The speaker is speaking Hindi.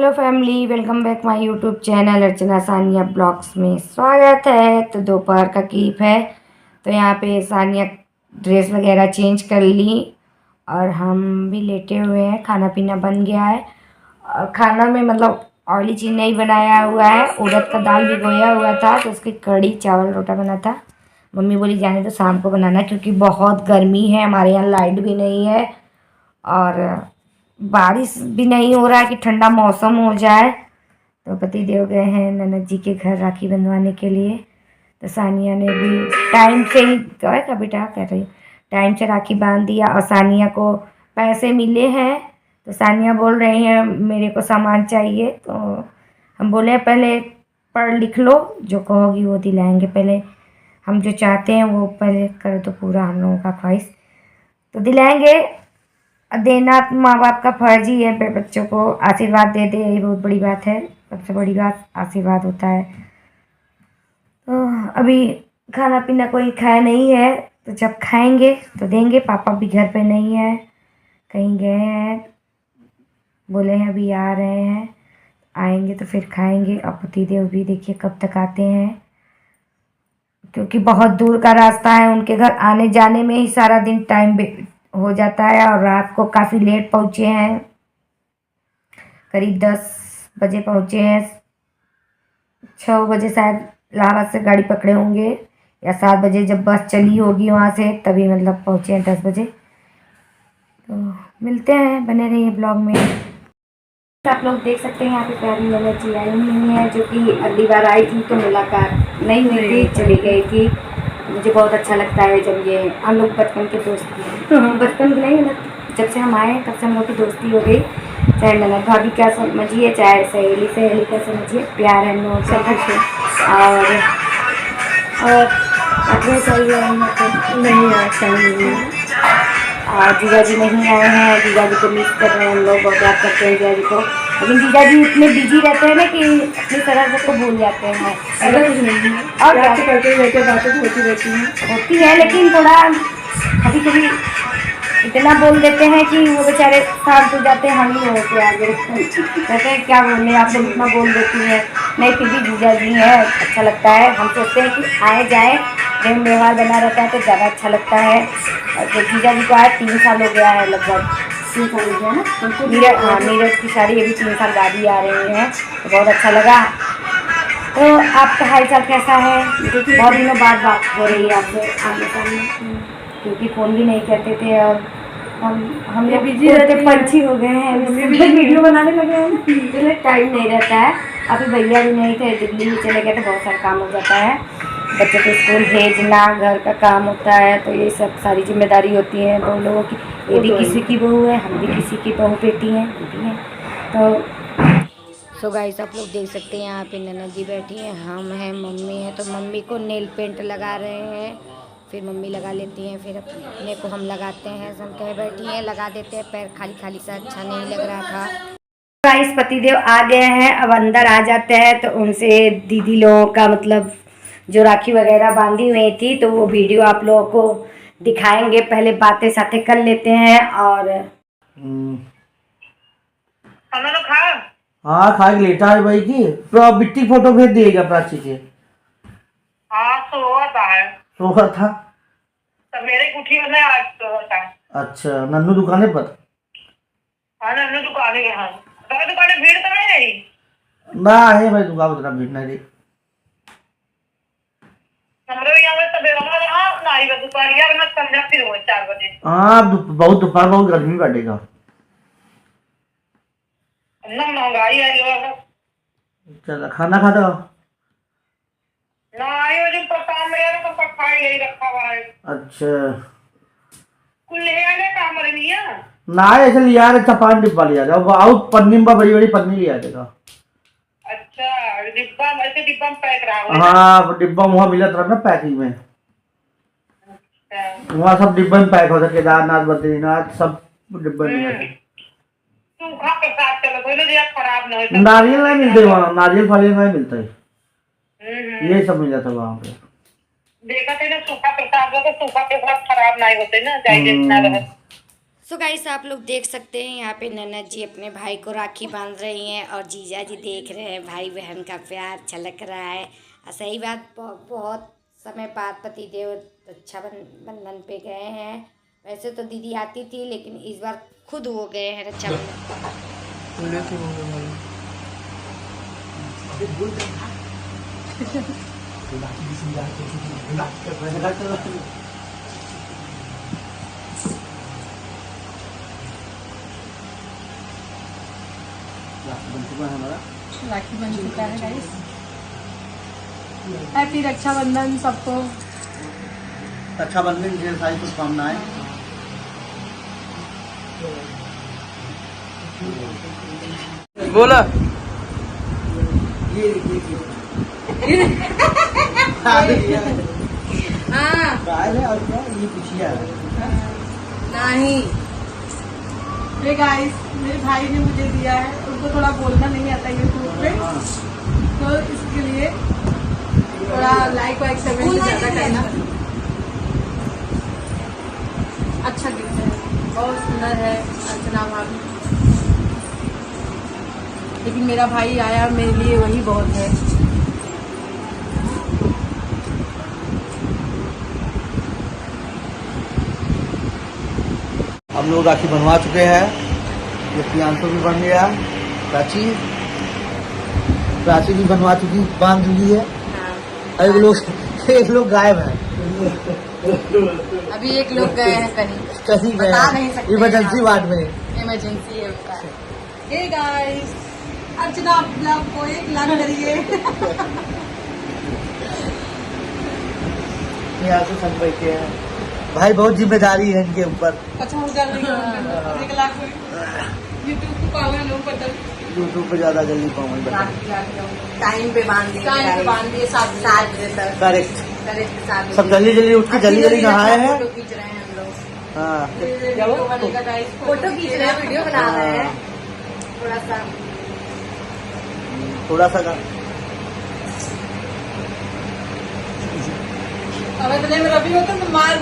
Hello family, welcome back my YouTube channel Archana Sania blogs में स्वागत है। तो दोपहर का कीप है, तो यहाँ पे सानिया ड्रेस वगैरह चेंज कर ली और हम भी लेटे हुए हैं। खाना पीना बन गया है और खाना में मतलब ऑयली चीज़ नहीं बनाया हुआ है। उड़द का दाल भिगोया हुआ था तो उसकी कढ़ी चावल रोटा बना था। मम्मी बोली जाने तो शाम को बनाना क्योंकि बहुत गर्मी है, हमारे यहाँ लाइट भी नहीं है और बारिश भी नहीं हो रहा है कि ठंडा मौसम हो जाए। तो पति देव गए हैं ननद जी के घर राखी बंधवाने के लिए। तो सानिया ने भी टाइम से ही का बेटा कर रही टाइम से राखी बांध दिया और सानिया को पैसे मिले हैं। तो सानिया बोल रही है मेरे को सामान चाहिए, तो हम बोले पहले पढ़ लिख लो, जो कहोगी वो दिलाएंगे। पहले हम जो चाहते हैं वो पहले कर दो पूरा, हम लोगों का ख्वाहिश तो दिलाएंगे। देना माँ बाप का फर्ज ही है, बच्चों को आशीर्वाद दे दे, यही बहुत बड़ी बात है। सबसे बड़ी बात आशीर्वाद होता है। तो अभी खाना पीना कोई खाया नहीं है, तो जब खाएंगे तो देंगे। पापा भी घर पे नहीं है, कहीं गए हैं, बोले हैं अभी आ रहे हैं, आएंगे तो फिर खाएंगे। और पतिदेव भी देखिए कब तक आते हैं, क्योंकि बहुत दूर का रास्ता है। उनके घर आने जाने में ही सारा दिन टाइम हो जाता है और रात को काफ़ी लेट पहुँचे हैं, करीब 10 बजे पहुँचे हैं। 6 बजे शायद इलाहाबाद से गाड़ी पकड़े होंगे या 7 बजे जब बस चली होगी वहाँ से, तभी मतलब पहुँचे हैं 10 बजे। तो मिलते हैं, बने रहिए ब्लॉग में। आप लोग देख सकते हैं यहाँ पे प्यारी ननद जी आई हुई हैं, जो कि अगली बार आई थी तो मुलाकात नहीं हुई थी, चली गई थी। मुझे बहुत अच्छा लगता है जब ये हम लोग बचपन के दोस्त हैं। बचपन की नहीं, मतलब जब से हम आए तब से हम लोग की दोस्ती हो गई। चाहे ननद भाभी क्या समझिए, चाहे सहेली सहेली क्या समझिए, प्यार है हम लोगों का कुछ। और अपने चाहिए नहीं आता और जीजा जी नहीं आए हैं। जीजा जी को मिस कर रहे हैं हम लोग, बहुत याद करते हैं जीजा जी को। लेकिन जीजा जी इतने बिजी रहते हैं ना कि अपनी तरह को भूल जाते हैं। ऐसा कुछ नहीं है, और बातें करते रहते, बातें होती है लेकिन थोड़ा कभी कभी इतना बोल देते हैं कि वो बेचारे शांत हो जाते हैं। हम ही लोगों के आगे कहते हैं क्या बोले, आप लोग इतना बोल देती हैं। नहीं, फिर भी जीजा जी है, अच्छा लगता है। हम सोचते हैं कि आए जाए, प्रेम व्यवहार बना रहता है तो ज़्यादा अच्छा लगता है। और जो जीजा जी को आए 3 साल हो गया है, लगभग 3 साल हो गया ना। नीरज की शादी अभी 3 साल बाद ही आ रही है, तो बहुत अच्छा लगा। तो आपका हाल चाल कैसा है? बहुत दिनों बाद बात हो रही है आपसे आमने सामने, क्योंकि फ़ोन भी नहीं करते थे और हम लोग बिजी रहते, पंछी हो गए हैं, वीडियो बनाने लगे हैं ना, इसलिए टाइम नहीं रहता है। अभी भैया भी नहीं थे, दिल्ली में चले गए, तो बहुत सारा काम हो जाता है। बच्चों को स्कूल भेजना, घर का काम होता है, तो ये सब सारी जिम्मेदारी होती है बहू लोगों की। ये भी किसी की बहू है, हम भी किसी की बहू बेटी हैं, बेटी हैं। तो सो गाइस, आप लोग देख सकते हैं यहाँ पे ननद जी बैठी हैं, हम हैं, मम्मी है। तो मम्मी को नेल पेंट लगा रहे हैं, फिर मम्मी लगा लेती हैं, फिर अपने को हम लगाते हैं। सब कहे बैठी हैं, लगा देते हैं। पैर खाली खाली सा अच्छा नहीं लग रहा था। गाइस, पतिदेव आ गए हैं, अब अंदर आ जाते हैं। तो उनसे दीदी लोगों का मतलब जो राखी वगैरह बांधी हुई थी, तो वो वीडियो आप लोगों को दिखाएंगे। पहले बातें साथें कर लेते हैं। और खाना तो खा, हाँ खा के लेटा है भाई की बिट्टी फोटो भेज दिएगा प्राची के। हाँ, सोया था। सोया था सवेरे उठी मैंने, आज सोया था। अच्छा, नन्नू दुकाने पर? हाँ, नन्नू दुकाने के। हाँ, दुकाने भीड़ तो नहीं रही ना है भाई, दुकान उतना भीड़ नहीं रही हमारे यहाँ में। सवेरे हाँ नाई का दुकान या मैं संध्या फिर हो 4 बजे। हाँ बहुत दोपहर बहुत गर्मी बढ़ेगा ना, महंगाई आई है। चलो खाना खा दो ना आई हो, जो काम में तो पक्का यही रखा हुआ है। अच्छा, कुल ले आने काम रही नहीं है ना ऐसे लिया रे, 5 डिब्बा लिया था आओ, पन्नी में बड़ी बड़ी पन्नी लिया देगा। अच्छा, डिब्बा ऐसे डिब्बा में पैक रहा हुआ है। हाँ डिब्बा वहाँ मिला था ना पैकिंग में, वहाँ सब डिब्बे में पैक होता, केदारनाथ बद्रीनाथ सब डिब्बे में। सूखा प्रसाद चलो, कोई ना खराब ना हो। नारियल नहीं मिलते वहाँ, नारियल फारियल नहीं मिलता है, ये सब मिल जाता है वहाँ पे। देखा थे ना, सूखा प्रसाद तो सूखा प्रसाद खराब नहीं होते ना, चाहिए ना रहे। सो गाइस आप लोग देख सकते हैं यहाँ पे ननद जी अपने भाई को राखी बांध रही हैं और जीजा जी देख रहे हैं भाई बहन का प्यार झलक रहा है। और सही बात बहुत समय बाद पति देव रक्षाबंधन पे गए हैं। वैसे तो दीदी आती थी लेकिन इस बार खुद हो गए हैं रक्षाबंधन। हमारा राखी बन चुका है गाइस। हैप्पी रक्षाबंधन सबको। रक्षाबंधन की ढेर सारी शुभकामनाएं। बोला और क्या ये पिछिया नहीं ये गाइस मेरे भाई ने मुझे दिया है, उनको थोड़ा बोलना नहीं आता यूट्यूब पे, तो इसके लिए थोड़ा लाइक वाइक सेवन से ज्यादा करना। अच्छा गिफ्ट है, बहुत सुंदर है अर्चना भाभी, लेकिन मेरा भाई आया मेरे लिए वही बहुत है। हम लोग राखी बनवा चुके हैं। ये प्रियांशु भी बन गया, प्राची भी बनवा चुकी, बांध चुकी है। एक लोग गायब है। अभी एक लोग गए हैं कहीं गए बता नहीं सकते, इमरजेंसी वार्ड में। इमरजेंसी है उनका। हे गाइस अर्चना ब्लॉग को 1 लाख करिए। यहाँ से सब बैठे हैं भाई, बहुत जिम्मेदारी है इनके ऊपर। अच्छा हो जल्दी 1 लाख यूट्यूब को पावर लोग पता यूट्यूब पे ज्यादा जल्दी पाऊंगा। टाइम पे बांध दिए 7 बजे तक करेक्ट। 7 सब जल्दी जल्दी उठ के जल्दी नहाए हैं। फोटो खींच रहे हैं हम लोग। हाँ फोटो खींच रहे हैं, वीडियो बना रहे हैं थोड़ा सा अब इतने में रवि होता तो मार